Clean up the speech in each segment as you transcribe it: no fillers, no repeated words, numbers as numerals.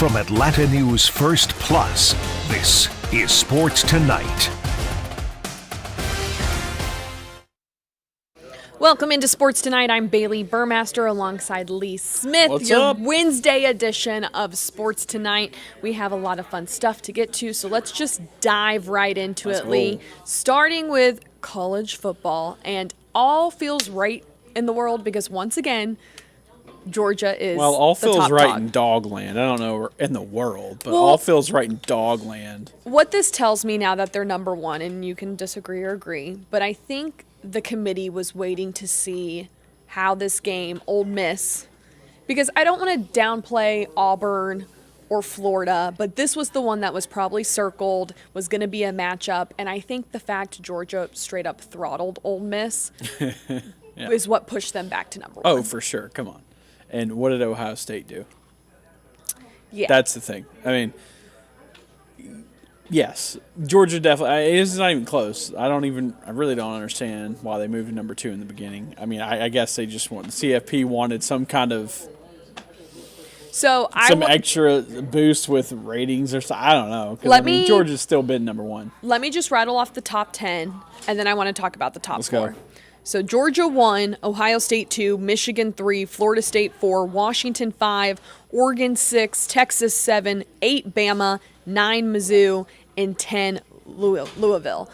From Atlanta News First Plus, this is Sports Tonight. Welcome into Sports Tonight. I'm Bailey Burmaster alongside Lee Smith. What's your up? Wednesday edition of Sports Tonight. We have a lot of fun stuff to get to, so let's just dive right into it, Lee. Starting with college football, and all feels right in the world because once again, Georgia is all the feels top right dog. in dogland. I don't know in the world, but all feels right in dogland. What this tells me now that they're number one, and you can disagree or agree, but I think the committee was waiting to see how this game, Ole Miss, because I don't want to downplay Auburn or Florida, but this was the one that was probably circled, was going to be a matchup, and I think the fact Georgia straight up throttled Ole Miss is what pushed them back to number one. Oh, for sure. Come on. And what did Ohio State do? Yeah. That's the thing. I mean, yes, Georgia definitely. It's not even close. I really don't understand why they moved to number 2 in the beginning. I mean, I guess they just the CFP wanted some kind of extra boost with ratings or something. I don't know. Georgia's still been number 1. Let me just rattle off the top 10, and then I want to talk about the top 4. Go. So Georgia 1, Ohio State 2, Michigan 3, Florida State 4, Washington 5, Oregon 6, Texas 7, 8 Bama, 9 Mizzou, and 10 Louisville.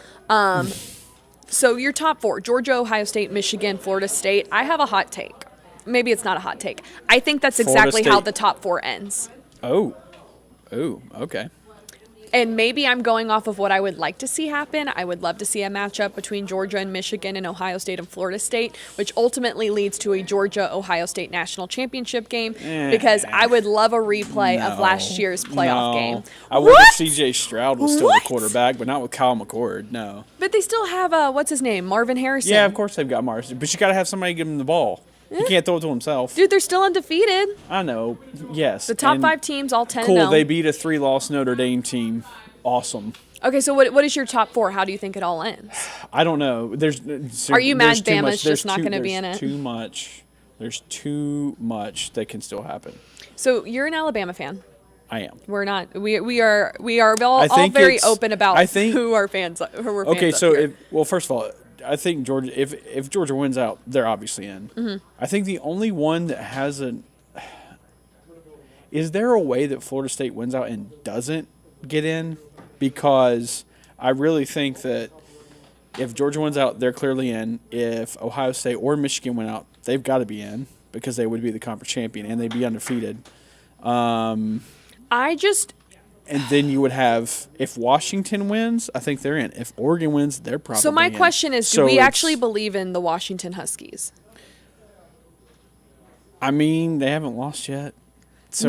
So your top 4, Georgia, Ohio State, Michigan, Florida State. I have a hot take. Maybe it's not a hot take. I think that's exactly how the top 4 ends. Oh, okay. And maybe I'm going off of what I would like to see happen. I would love to see a matchup between Georgia and Michigan and Ohio State and Florida State, which ultimately leads to a Georgia-Ohio State national championship game because I would love a replay of last year's playoff game. I would if C.J. Stroud was still the quarterback, but not with Kyle McCord, no. But they still have, what's his name, Marvin Harrison. Yeah, of course they've got Marvin, but you got to have somebody give him the ball. He can't throw it to himself. Dude, they're still undefeated. I know, yes. The top 5 teams, all 10-0. Cool, they beat a 3-loss Notre Dame team. Awesome. Okay, so what is your top 4? How do you think it all ends? I don't know. Are you mad Bama's just not going to be in it? There's too much that can still happen. So you're an Alabama fan. I am. We're not. We are all very open about who our fans are. Who we're fans okay, so here. first of all, I think Georgia. If Georgia wins out, they're obviously in. Mm-hmm. I think the only one that hasn't. Is there a way that Florida State wins out and doesn't get in? Because I really think that if Georgia wins out, they're clearly in. If Ohio State or Michigan win out, they've got to be in because they would be the conference champion and they'd be undefeated. And then you would have, if Washington wins, I think they're in. If Oregon wins, they're probably in. So my question is, do we actually believe in the Washington Huskies? I mean, they haven't lost yet. So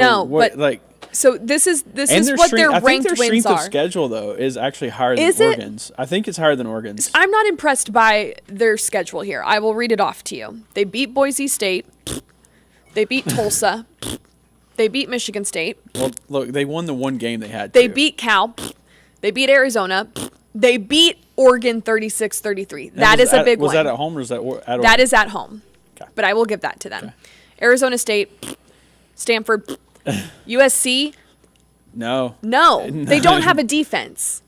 So this is what their ranked wins are. I think their strength of schedule, though, is actually higher than Oregon's. I think it's higher than Oregon's. I'm not impressed by their schedule here. I will read it off to you. They beat Boise State. They beat Tulsa. They beat Michigan State. Well, look, they won the one game they had. They beat Cal. They beat Arizona. They beat Oregon 36-33. That is a big win. Was that at home or was that at Oregon? That is at home. Okay. But I will give that to them. Okay. Arizona State, Stanford, USC. No. They don't have a defense.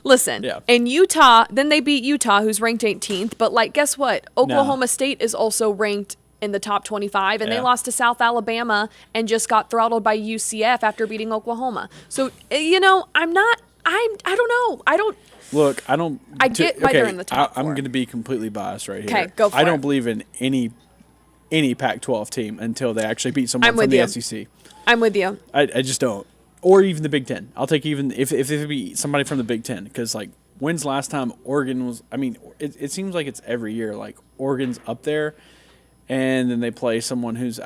Listen, and Utah, then they beat Utah, who's ranked 18th. But, guess what? Oklahoma State is also ranked in the top 25, and they lost to South Alabama and just got throttled by UCF after beating Oklahoma. So, I don't know. Look, I don't. I get why they're in the top 4. I'm going to be completely biased right here. Okay, go for it. I don't believe in any Pac-12 team until they actually beat someone from the SEC. I'm with you. I just don't. Or even the Big Ten. I'll take even if they beat somebody from the Big Ten because when's last time Oregon was? I mean, it seems like it's every year. Oregon's up there, and then they play someone who's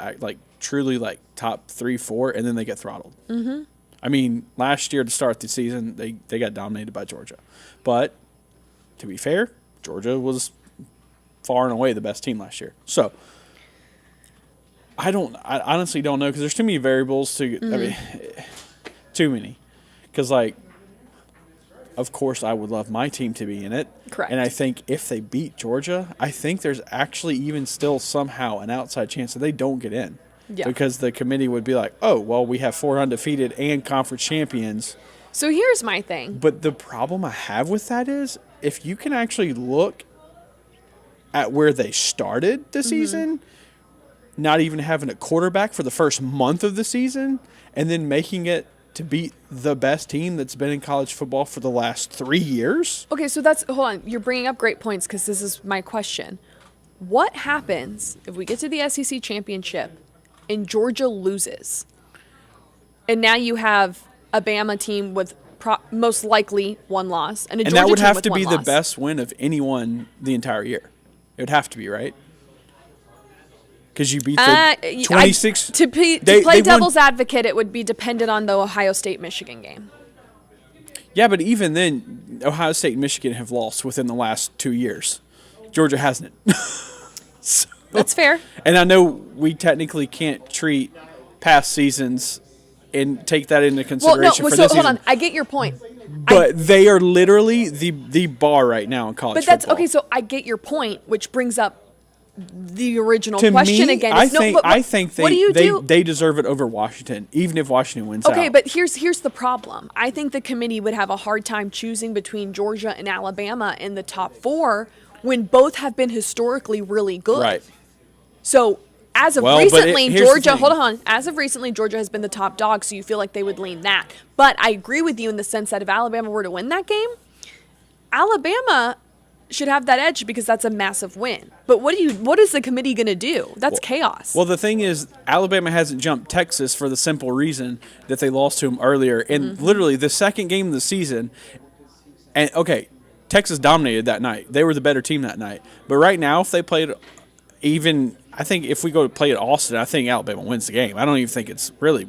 truly top 3, 4, and then they get throttled. Mm-hmm. I mean, last year to start the season, they got dominated by Georgia. But to be fair, Georgia was far and away the best team last year. So I honestly don't know because there's too many variables to. I mean, too many. Because of course, I would love my team to be in it. Correct. And I think if they beat Georgia, I think there's actually even still somehow an outside chance that they don't get in. Yeah. because the committee would be like, oh, well, we have 4 undefeated and conference champions. So here's my thing. But the problem I have with that is if you can actually look at where they started the season, not even having a quarterback for the first month of the season, and then making it to beat the best team that's been in college football for the last 3 years. Okay, so hold on. You're bringing up great points because this is my question. What happens if we get to the SEC championship and Georgia loses? And now you have a Bama team with most likely 1 loss and a Georgia And that would team have with to 1 be the loss. best win of anyone the entire year. It would have to be, right? Because you beat the 26. To play devil's advocate, it would be dependent on the Ohio State-Michigan game. Yeah, but even then, Ohio State and Michigan have lost within the last 2 years. Georgia hasn't. So, That's fair. and I know we technically can't treat past seasons and take that into consideration for this hold season. on. I get your point. But they are literally the bar right now in college football. Okay. So I get your point, which brings up the original To question me, again. I think what do you do? they deserve it over Washington, even if Washington wins Okay, out. but here's the problem. I think the committee would have a hard time choosing between Georgia and Alabama in the top 4 when both have been historically really good. Right. So as of Well, but recently, here's the Georgia, thing. hold on. As of recently, Georgia has been the top dog, so you feel like they would lean that. But I agree with you in the sense that if Alabama were to win that game, Alabama should have that edge because that's a massive win. But what is the committee going to do? That's chaos. Well, the thing is, Alabama hasn't jumped Texas for the simple reason that they lost to them earlier. And literally, the second game of the season, and okay, Texas dominated that night. They were the better team that night. But right now, if they played even, I think if we go to play at Austin, I think Alabama wins the game. I don't even think it's really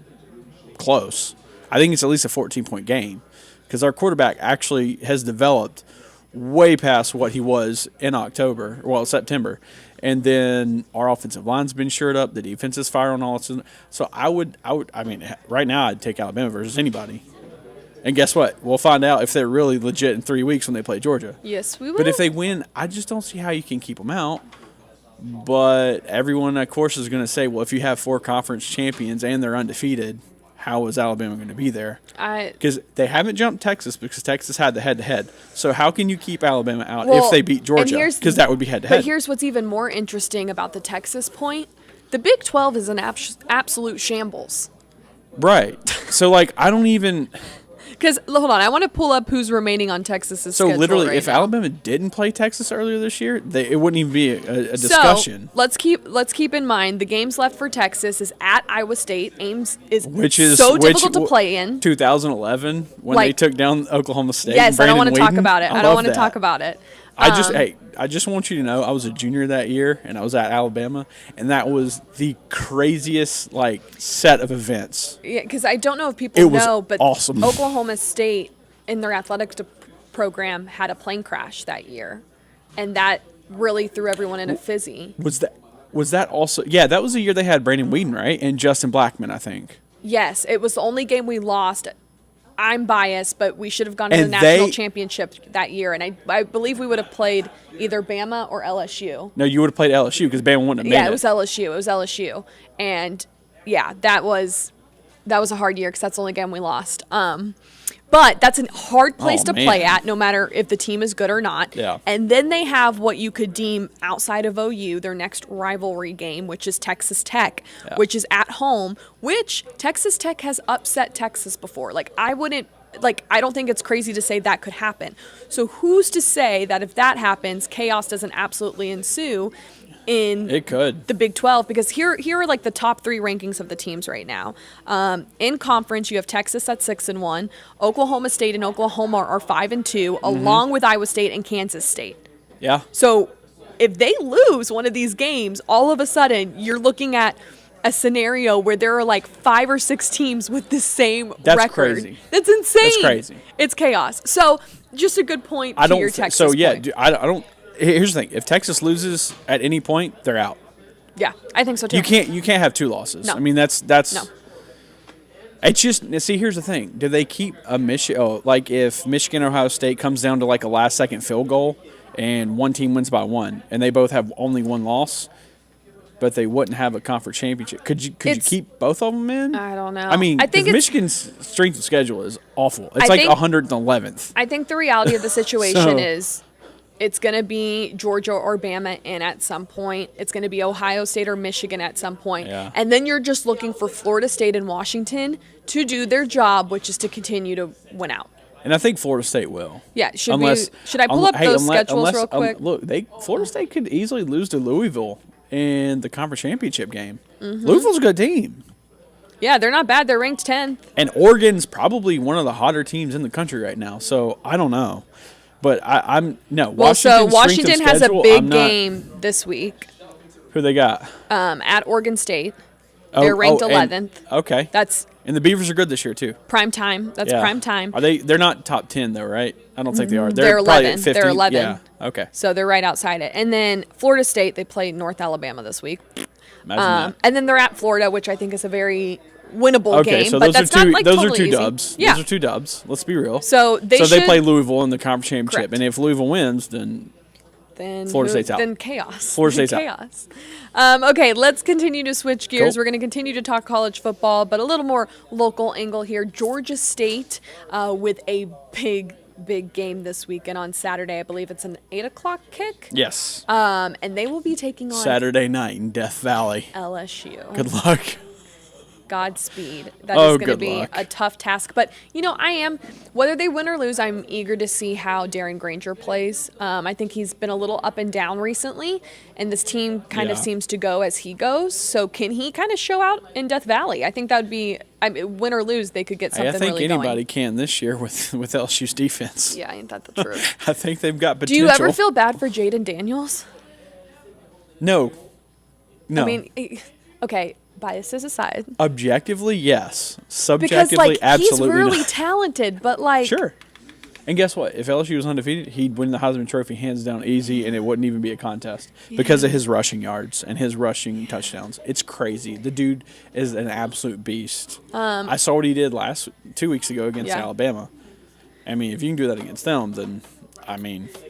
close. I think it's at least a 14-point game because our quarterback actually has developed way past what he was in September. And then our offensive line's been shored up. The defense is firing on all its. So I mean, right now I'd take Alabama versus anybody. And guess what? We'll find out if they're really legit in 3 weeks when they play Georgia. Yes, we will. But if they win, I just don't see how you can keep them out. But everyone, of course, is going to say, well, if you have 4 conference champions and they're undefeated, how is Alabama going to be there? Because they haven't jumped Texas because Texas had the head-to-head. So how can you keep Alabama out if they beat Georgia? Because that would be head-to-head. But here's what's even more interesting about the Texas point. The Big 12 is an absolute shambles. Right. So, I don't even... Because, hold on, I want to pull up who's remaining on Texas's So, schedule literally, right if now. Alabama didn't play Texas earlier this year, it wouldn't even be a discussion. So, let's keep in mind, the games left for Texas is at Iowa State. Ames is difficult to play in. 2011, when they took down Oklahoma State. Yes, I don't want to talk about it. I don't want to talk about it. I just want you to know I was a junior that year, and I was at Alabama, and that was the craziest set of events. Yeah, because I don't know if people know, but awesome. Oklahoma State in their athletics program had a plane crash that year, and that really threw everyone in a fizzy. Was that also? Yeah, that was the year they had Brandon Whedon, right, and Justin Blackman, I think. Yes, it was the only game we lost. I'm biased, but we should have gone to the national championship that year, and I believe we would have played either Bama or LSU. No, you would have played LSU because Bama wouldn't have made it. Yeah, it was LSU. It was LSU, and yeah, that was a hard year because that's the only game we lost. But that's a hard place to play at, no matter if the team is good or not. Yeah. And then they have what you could deem outside of OU, their next rivalry game, which is Texas Tech, which is at home, which Texas Tech has upset Texas before. I don't think it's crazy to say that could happen. So who's to say that if that happens, chaos doesn't absolutely ensue in the Big 12? Because here are the top 3 rankings of the teams right now. In conference, you have Texas at 6-1, Oklahoma State and Oklahoma are 5-2, along with Iowa State and Kansas State. Yeah. So if they lose one of these games, all of a sudden you're looking at a scenario where there are 5 or 6 teams with the same record. That's crazy. That's insane. That's crazy. It's chaos. So just a good point to your Texas point. I don't. Here's the thing: if Texas loses at any point, they're out. Yeah, I think so too. You can't have 2 losses. No. I mean, that's. No. It's just here's the thing: do they keep a Michigan? If Michigan or Ohio State comes down to a last-second field goal, and one team wins by 1, and they both have only 1 loss, but they wouldn't have a conference championship. Could you keep both of them in? I don't know. I mean, I think Michigan's strength of schedule is awful. It's I like think- 111th. I think the reality of the situation So- is it's going to be Georgia or Bama in at some point. It's going to be Ohio State or Michigan at some point. Yeah. And then you're just looking for Florida State and Washington to do their job, which is to continue to win out. And I think Florida State will. Yeah, should I pull up those schedules real quick? Look, Florida State could easily lose to Louisville in the conference championship game. Louisville's a good team. Yeah, they're not bad. They're ranked 10th. And Oregon's probably one of the hotter teams in the country right now. So I don't know. But Well, so Washington has a big game this week Who they got? at Oregon State. They're ranked 11th. Okay. And the Beavers are good this year too. Prime time. That's Yeah. prime time. Are they? They're not top 10 though, right? I don't think they are. They're probably 11. at 50. They're 11. Yeah. Okay. So they're right outside it. And then Florida State, they play North Alabama this week. Imagine that. And then they're at Florida, which I think is a very winnable Okay, game. so But those that's are two. not like Those totally are two easy. dubs. Yeah. Those are two dubs. Let's be real. So they play Louisville in the conference championship, Correct. and if Louisville wins, then Then Florida State's out. Then chaos. Florida State's out. chaos. Okay, let's continue to switch gears. Cool. We're going to continue to talk college football, but a little more local angle here. Georgia State with a big game this weekend on Saturday. I believe it's an 8:00 kick. yes, And they will be taking on Saturday night in Death Valley. LSU. Good luck. Godspeed. That Oh, is going to good be luck. a tough task. But, whether they win or lose, I'm eager to see how Darren Granger plays. I think he's been a little up and down recently, and this team kind of Yeah. seems to go as he goes. So can he kind of show out in Death Valley? I think that would be, win or lose, they could get something I think really anybody going. can this year with LSU's defense. Yeah, ain't that the truth? I think they've got Do potential. you ever feel bad for Jaden Daniels? No. I mean, okay, biases aside. Objectively, yes. Because, Subjectively, absolutely he's really not. talented, but, Sure. And guess what? If LSU was undefeated, he'd win the Heisman Trophy hands down easy, and it wouldn't even be a contest because of his rushing yards and his rushing touchdowns. It's crazy. The dude is an absolute beast. I saw what he did 2 weeks ago against Yeah. Alabama. I mean, if you can do that against them, then,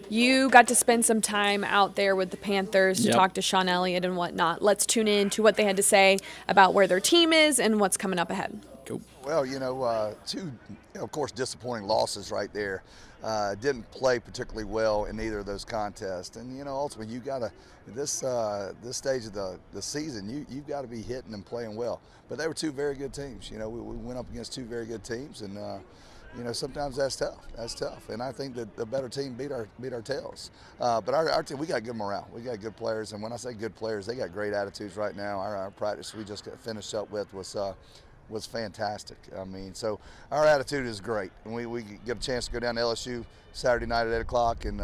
You got to spend some time out there with the Panthers to Yep. talk to Sean Elliott and whatnot. Let's tune in to what they had to say about where their team is and what's coming up ahead. go. Well, two, of course, disappointing losses right there. Didn't play particularly well in either of those contests, and ultimately you got to this stage of the season you've got to be hitting and playing well. But they were two very good teams. We went up against two very good teams, and sometimes that's tough. That's tough, and I think that the better team beat our tails. But our team, we got good morale. We got good players, and when I say good players, they got great attitudes right now. Our practice we just got finished up with was fantastic. I mean, so our attitude is great, and we get a chance to go down to LSU Saturday night at 8 o'clock and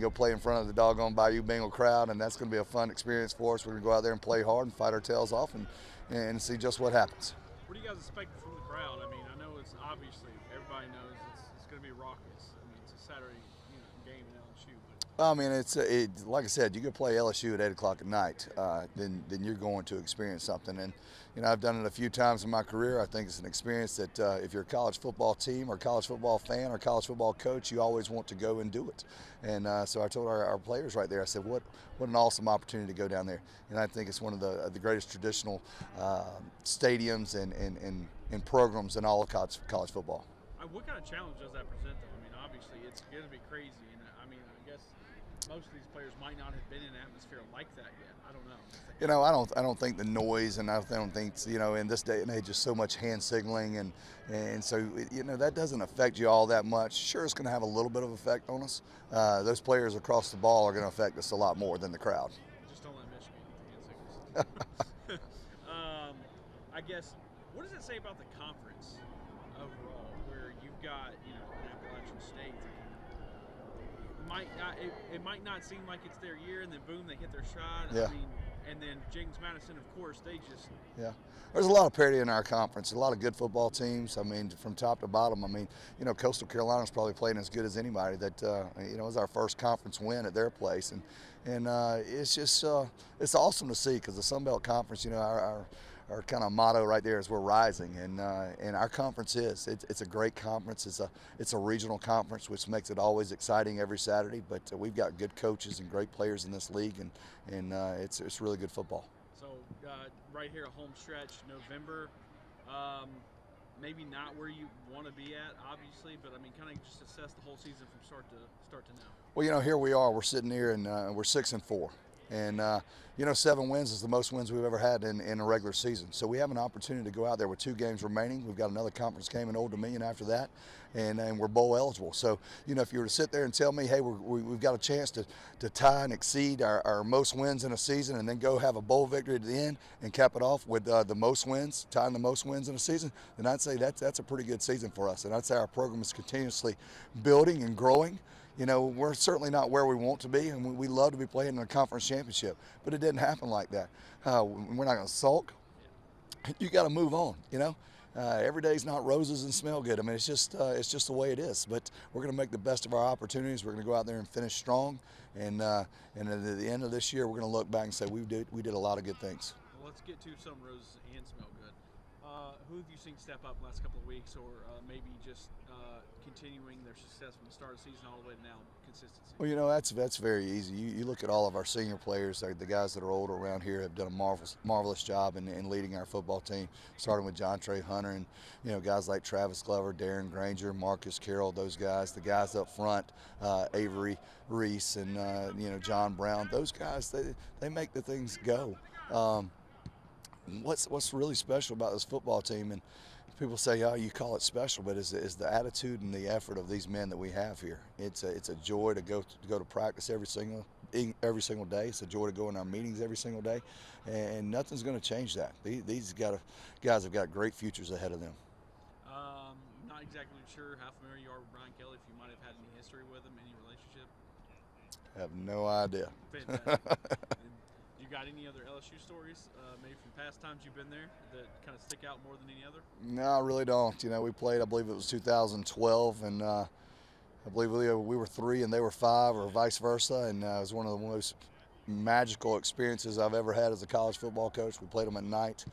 go play in front of the doggone Bayou Bengal crowd, and that's going to be a fun experience for us. We're going to go out there and play hard and fight our tails off and see just what happens. What do you guys expect from the crowd? I mean, I know it's obviously everybody knows it's going to be raucous. I mean, it's a Saturday game in LSU. But I mean, it's like I said, you go play LSU at 8 o'clock at night, then you're going to experience something. And I've done it a few times in my career. I think it's an experience that if you're a college football team or college football fan or college football coach, you always want to go and do it. And so I told our players right there, I said, what an awesome opportunity to go down there. And I think it's one of the greatest traditional stadiums and programs in all of college football. what kind of challenge does that present, though? I mean, obviously, it's going to be crazy. And I mean, I guess most of these players might not have been in an atmosphere like that yet. I don't know. I don't think the noise, and I don't think, in this day and age, there's so much hand signaling, and so, that doesn't affect you all that much. Sure, it's going to have a little bit of effect on us. Those players across the ball are going to affect us a lot more than the crowd. Just don't let Michigan get hand signals. I guess, what does it say about the conference overall, where you've got, an Appalachian State that it might not seem like it's their year, and then boom, they hit their shot. Yeah. I mean, and then James Madison, of course, they just. Yeah, there's a lot of parity in our conference. A lot of good football teams. I mean, from top to bottom. I mean, Coastal Carolina's probably playing as good as anybody. That it was our first conference win at their place, and it's just it's awesome to see, because the Sun Belt Conference, our kind of motto right there is we're rising, and our conference it's a great conference. It's a regional conference, which makes it always exciting every Saturday. But we've got good coaches and great players in this league, and it's really good football. right here, a home stretch, November. Maybe not where you want to be at, obviously, but I mean, kind of just assess the whole season from start to now. Well, here we are. We're sitting here, and we're 6-4. And 7 wins is the most wins we've ever had in a regular season. So we have an opportunity to go out there with 2 games remaining. We've got another conference game in Old Dominion after that, and we're bowl eligible. So if you were to sit there and tell me, hey, we've got a chance to tie and exceed our most wins in a season, and then go have a bowl victory at the end and cap it off with the most wins, tying the most wins in a season, then I'd say that's a pretty good season for us. And I'd say our program is continuously building and growing. We're certainly not where we want to be, and we love to be playing in a conference championship, but it didn't happen like that. We're not going to sulk. You got to move on. Every day's not roses and smell good. I mean, it's just the way it is. But we're going to make the best of our opportunities. We're going to go out there and finish strong, and at the end of this year, we're going to look back and say we did a lot of good things. Well, let's get to some roses and smell good. Who have you seen step up last couple of weeks, or maybe just continuing their success from the start of the season all the way to now, consistency? Well, that's very easy. You look at all of our senior players, the guys that are older around here have done a marvelous job in leading our football team, starting with John Trey Hunter and, guys like Travis Glover, Darren Granger, Marcus Carroll, those guys, the guys up front, Avery Reese and, John Brown, those guys, they make the things go. What's really special about this football team, and people say, oh, you call it special, but is the attitude and the effort of these men that we have here. It's a joy to go to practice every single day. It's a joy to go in our meetings every single day, and nothing's going to change that. These guys have got great futures ahead of them. Not exactly sure how familiar you are with Brian Kelly, if you might have had any history with him, any relationship. I have no idea. Fantastic. You got any other LSU stories, maybe from past times you've been there, that kind of stick out more than any other? No, I really don't. We played, I believe it was 2012, and I believe we were 3 and they were 5, or vice versa, and it was one of the most magical experiences I've ever had as a college football coach. We played them at night,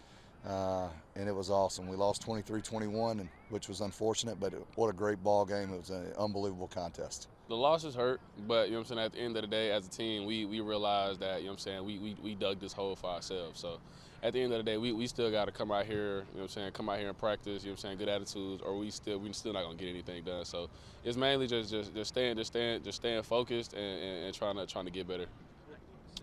and it was awesome. We lost 23-21, which was unfortunate, but what a great ball game. It was an unbelievable contest. The losses hurt, but at the end of the day, as a team, we realized that we dug this hole for ourselves. So at the end of the day, we still got to come out here, come out here and practice, good attitudes, or we still not gonna get anything done. So it's mainly just staying focused and trying to get better.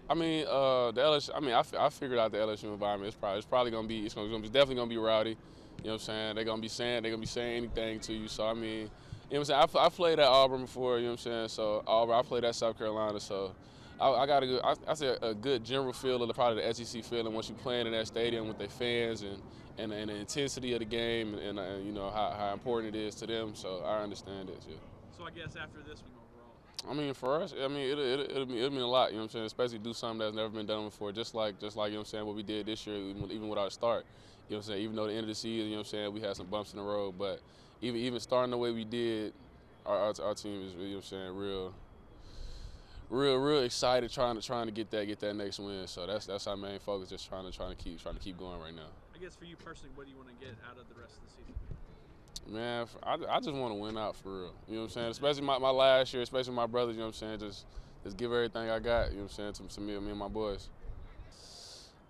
I mean, the LSU. I figured out the LSU environment. It's definitely gonna be rowdy. They're gonna be saying anything to you. So I mean. I played at Auburn before, so Auburn, I played at South Carolina, so I got a good general feel of probably the SEC feeling once you're playing in that stadium with their fans and the intensity of the game and how important it is to them, so I understand it, yeah. So I guess after this one overall? I mean, for us, it'll mean a lot, especially do something that's never been done before, just like what we did this year, even with our start. Even though the end of the season, we had some bumps in the road, but even starting the way we did, our team is real excited trying to get that next win. So that's our main focus, just trying to keep going right now. I guess for you personally, what do you want to get out of the rest of the season? Man, I just want to win out for real. Especially my last year, especially my brothers. Just give everything I got. To me and my boys.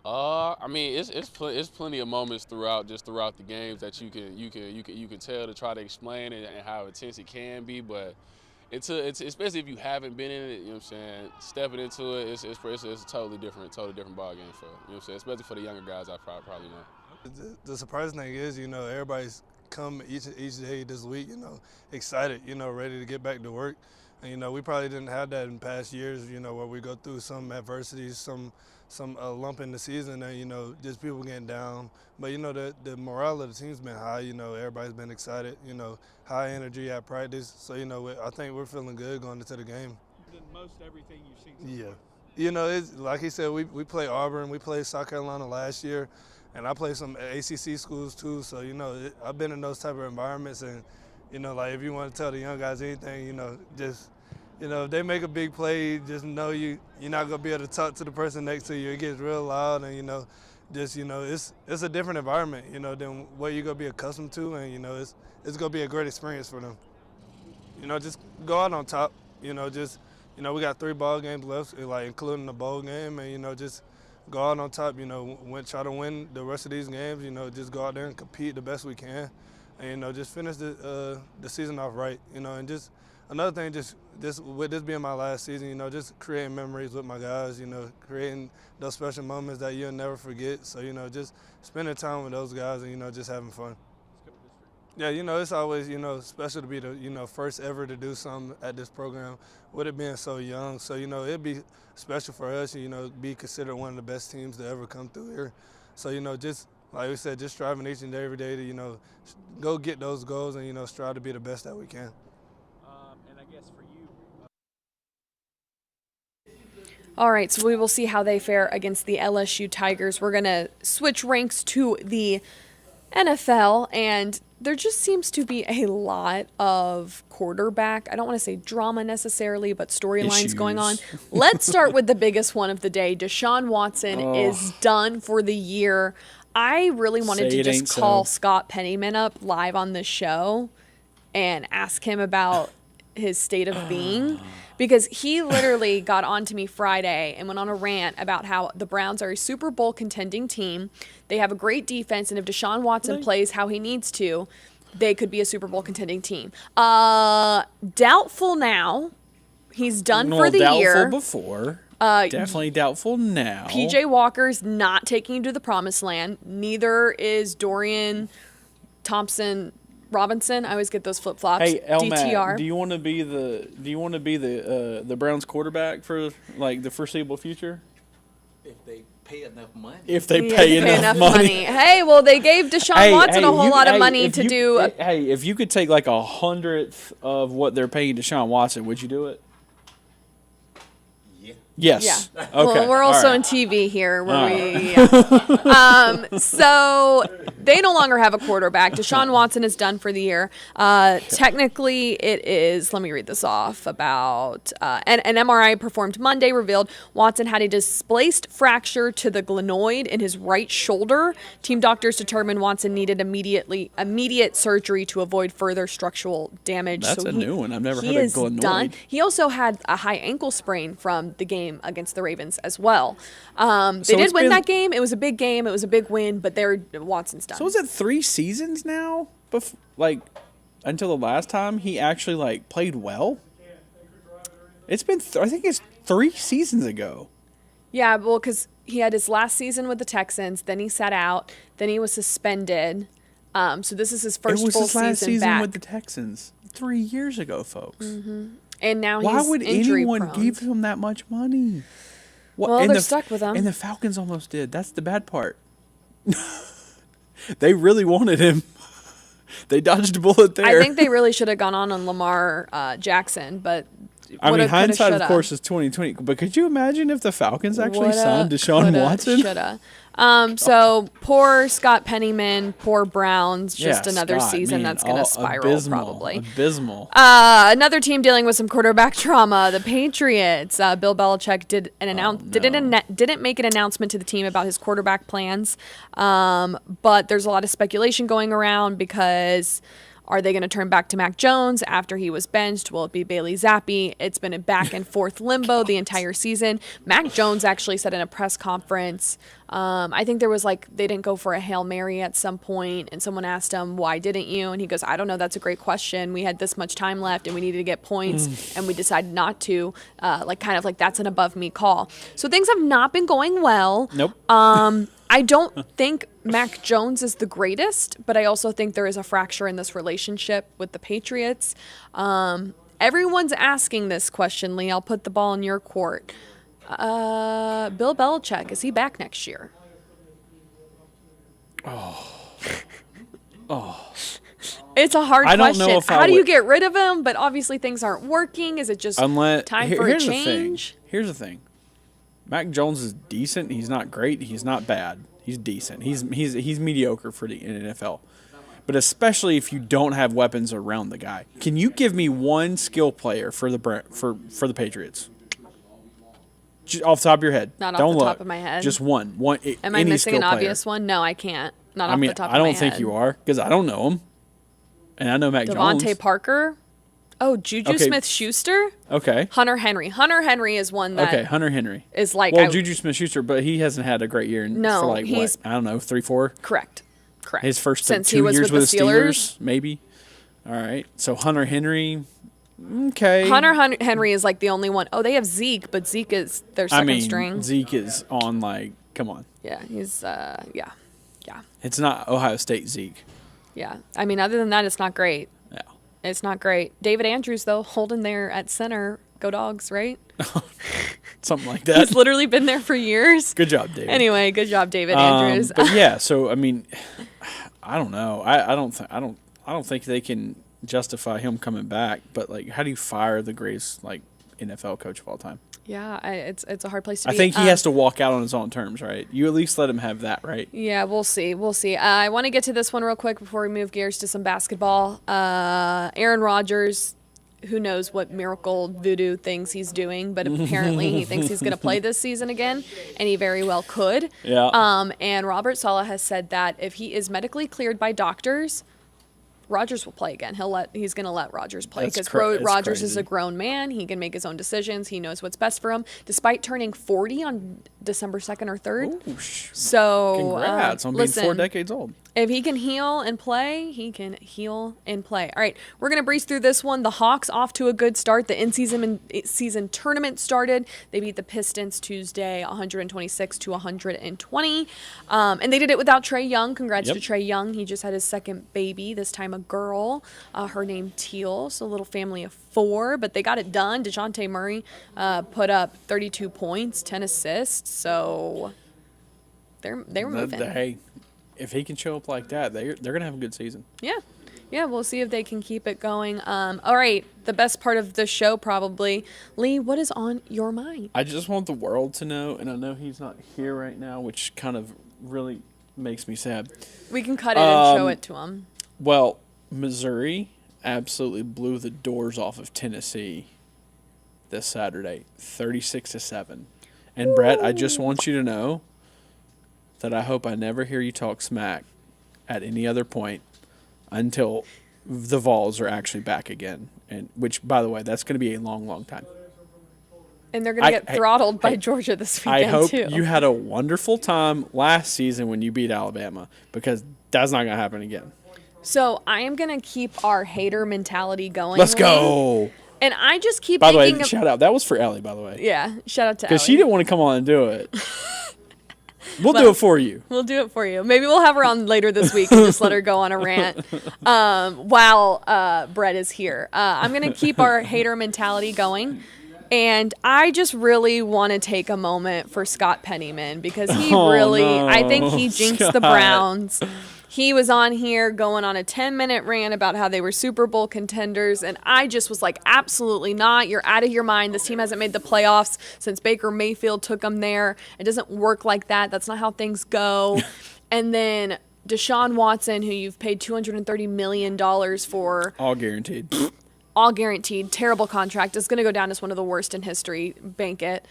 I mean, it's plenty of moments throughout the games that you can tell to try to explain it and how intense it can be, but it's especially if you haven't been in it, stepping into it, it's a totally different ball game for especially for the younger guys. I probably know. The surprising thing is, everybody's come each day this week, excited, ready to get back to work. And, we probably didn't have that in past years, where we go through some adversities, some lump in the season, and, just people getting down. But, the morale of the team's been high, everybody's been excited, high energy at practice. So, I think we're feeling good going into the game. Most everything you've seen so Yeah. far. It's, like he said, we play Auburn, we played South Carolina last year, and I played some ACC schools too. So, I've been in those type of environments, and, like if you want to tell the young guys anything, just, if they make a big play, just know you're not going to be able to talk to the person next to you. It gets real loud, and, it's a different environment, than what you're going to be accustomed to, and, it's going to be a great experience for them. Just go out on top, we got 3 ball games left, like including the bowl game, and, just go out on top, try to win the rest of these games, just go out there and compete the best we can. And, just finish the season off right, and just another thing, just with this being my last season, just creating memories with my guys, creating those special moments that you'll never forget. So, just spending time with those guys and, just having fun. Yeah, it's always, special to be the, first ever to do something at this program with it being so young. So, it'd be special for us, be considered one of the best teams to ever come through here. So, just like we said, just striving each and every day to, go get those goals and, strive to be the best that we can. And I guess for you. All right, so we will see how they fare against the LSU Tigers. We're going to switch ranks to the NFL, and there just seems to be a lot of quarterback, I don't want to say drama necessarily, but storylines going on. Let's start with the biggest one of the day. Deshaun Watson is done for the year. I really wanted to just call Scott Pennyman up live on the show and ask him about his state of being, because he literally got on to me Friday and went on a rant about how the Browns are a Super Bowl contending team. They have a great defense, and if Deshaun Watson plays how he needs to, they could be a Super Bowl contending team. Doubtful now. He's done for the year. Doubtful before. Definitely doubtful now. PJ Walker's not taking him to the promised land. Neither is Dorian Thompson Robinson. I always get those flip flops. Hey, DTR. Matt, do you want to be the Browns quarterback for like the foreseeable future? If they pay enough money. If they pay enough money. Hey, well, they gave Deshaun Watson a whole lot of money to do. If you could take like 100th of what they're paying Deshaun Watson, would you do it? Yes. Yeah. Okay. Well, we're also in TV here so they no longer have a quarterback. Deshaun Watson is done for the year. Technically, it is, let me read this off, about an MRI performed Monday revealed Watson had a displaced fracture to the glenoid in his right shoulder. Team doctors determined Watson needed immediate surgery to avoid further structural damage. That's a new one. I've never heard He of is glenoid. done. He also had a high ankle sprain from the game against the Ravens as well. They did win that game. It was a big game. It was a big win, but Watson's done. So is it 3 seasons now? Until the last time he actually played well? It's been I think it's 3 seasons ago. Yeah, well, because he had his last season with the Texans, then he sat out, then he was suspended. So this is his first full season back. It was his last season with the Texans 3 years ago, folks. Mm-hmm. And now why he's would injury anyone prone. give him that much money? Well, they're stuck with him. And the Falcons almost did. That's the bad part. They really wanted him. They dodged a bullet there. I think they really should have gone on Lamar Jackson, but hindsight, of course, is 2020. But could you imagine if the Falcons actually signed Deshaun Watson? Shoulda. So poor Scott Pennyman, poor Browns, just another season that's going to spiral probably. Abysmal. Another team dealing with some quarterback trauma, the Patriots. Bill Belichick didn't make an announcement to the team about his quarterback plans, but there's a lot of speculation going around because are they going to turn back to Mac Jones after he was benched? Will it be Bailey Zappi? It's been a back and forth limbo the entire season. Mac Jones actually said in a press conference, I think there was they didn't go for a Hail Mary at some point, and someone asked him, why didn't you? And he goes, I don't know, that's a great question. We had this much time left and we needed to get points and we decided not to. That's an above me call. So things have not been going well. Nope. I don't think Mac Jones is the greatest, but I also think there is a fracture in this relationship with the Patriots. Everyone's asking this question, Lee. I'll put the ball in your court. Bill Belichick, is he back next year? It's a hard question. How do you get rid of him? But obviously things aren't working. Is it just time for a change? Here's the thing. Mac Jones is decent. He's not great. He's not bad. He's decent. He's mediocre for the NFL. But especially if you don't have weapons around the guy. Can you give me one skill player for the Patriots? Just off the top of your head. Not don't off the look. top of my head. Just one. Am I missing an obvious one? No, I can't. Not off the top of my head. I don't think you are because I don't know him. And I know Mac Jones. Devontae Parker? Oh, Juju Okay. Smith-Schuster? Okay. Hunter Henry. Hunter Henry is one that Okay, Hunter Henry. is like Well, Juju Smith-Schuster, but he hasn't had a great year No, for like he's- what? I don't know, 3-4. correct. His first Since 2 he was years with with the the Steelers. Steelers, maybe. All right. So Hunter Henry. Okay. Hunter Henry is like the only one. Oh, they have Zeke, but Zeke is their I second mean, string. Zeke is on like, come on. Yeah, he's yeah. It's not Ohio State Zeke. Yeah. I mean, other than that, it's not great. Yeah. It's not great. David Andrews, though, holding there at center. Go Dogs, right? Something like that. He's literally been there for years. Good job, David. Anyway, good job, David Andrews. But yeah, so I mean, I don't know. I don't think they can justify him coming back. But like, how do you fire the greatest like NFL coach of all time? Yeah, it's a hard place to be. I think he has to walk out on his own terms, right? You at least let him have that, right? Yeah, we'll see. We'll see. I want to get to this one real quick before we move gears to some basketball. Aaron Rodgers, who knows what miracle voodoo things he's doing, but apparently he thinks he's going to play this season again, and he very well could. Yeah. And Robert Saleh has said that if he is medically cleared by doctors, Rodgers will play again. He's going to let Rodgers play That's because Rodgers is crazy. a grown man. He can make his own decisions. He knows what's best for him. Despite turning 40 on December 2nd or 3rd. So Congrats on being 4 decades old. if he can heal and play, he can heal and play. All right, we're going to breeze through this one. The Hawks off to a good start. The in-season tournament started. They beat the Pistons Tuesday 126-120. And they did it without Trae Young. Congrats Yep. to Trae Young. He just had his second baby, this time a girl. Her name Teal, so a little family of 4. But they got it done. DeJounte Murray put up 32 points, 10 assists. So they were moving. Hey, if he can show up like that, they're gonna have a good season. Yeah, we'll see if they can keep it going. All right, the best part of the show probably. Lee, what is on your mind? I just want the world to know, and I know he's not here right now, which kind of really makes me sad. We can cut it and show it to him. Well, Missouri absolutely blew the doors off of Tennessee this Saturday, 36-7. And Brett, I just want you to know that I hope I never hear you talk smack at any other point until the Vols are actually back again. And which, by the way, that's going to be a long, long time. And they're going to get throttled by Georgia this weekend, I hope too. you had a wonderful time last season when you beat Alabama, because that's not going to happen again. So I am going to keep our hater mentality going. Let's Lee. go. And I just keep By the way, thinking shout out. That was for Ellie, by the way. Yeah, shout out to Because she Allie. didn't want to come on and do it. We'll do it for you. We'll do it for you. Maybe we'll have her on later this week and just let her go on a rant while Brett is here. I'm going to keep our hater mentality going. And I just really want to take a moment for Scott Pennyman because he I think he jinxed the Scott. Browns. He was on here going on a 10-minute rant about how they were Super Bowl contenders, and I just was like, absolutely not. You're out of your mind. This team hasn't made the playoffs since Baker Mayfield took them there. It doesn't work like that. That's not how things go. And then Deshaun Watson, who you've paid $230 million for. All guaranteed. All guaranteed, terrible contract, is going to go down as one of the worst in history, bank it,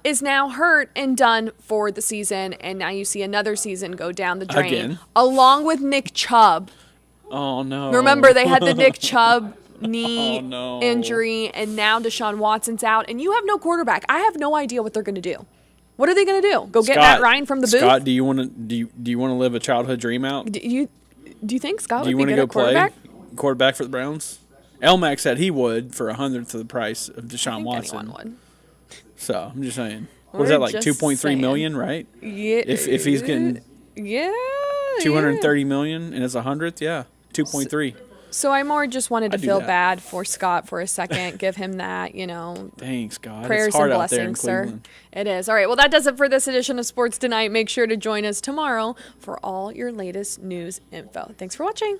is now hurt and done for the season, and now you see another season go down the drain. Again? Along with Nick Chubb. Oh, no. Remember, they had the Nick Chubb knee Oh, no. injury, and now Deshaun Watson's out, and you have no quarterback. I have no idea what they're going to do. What are they going to do? Go get Matt Ryan from the booth? Scott, do you want to live a childhood dream out? Do you think Scott Do you would be want to good go at quarterback? play quarterback for the Browns? Elmack said he would for 100th of the price of I Deshaun think Watson. anyone would. So I'm just saying. We're Was that like just 2.3 saying. million, right? Yeah. If he's getting yeah, 230 million and it's 100th, yeah, 2.3. So I more just wanted to I'd do feel that. bad for Scott for a second, give him that, Thanks, God. prayers It's hard and out there in blessings, sir. Cleveland. It is. All right, well, that does it for this edition of Sports Tonight. Make sure to join us tomorrow for all your latest news info. Thanks for watching.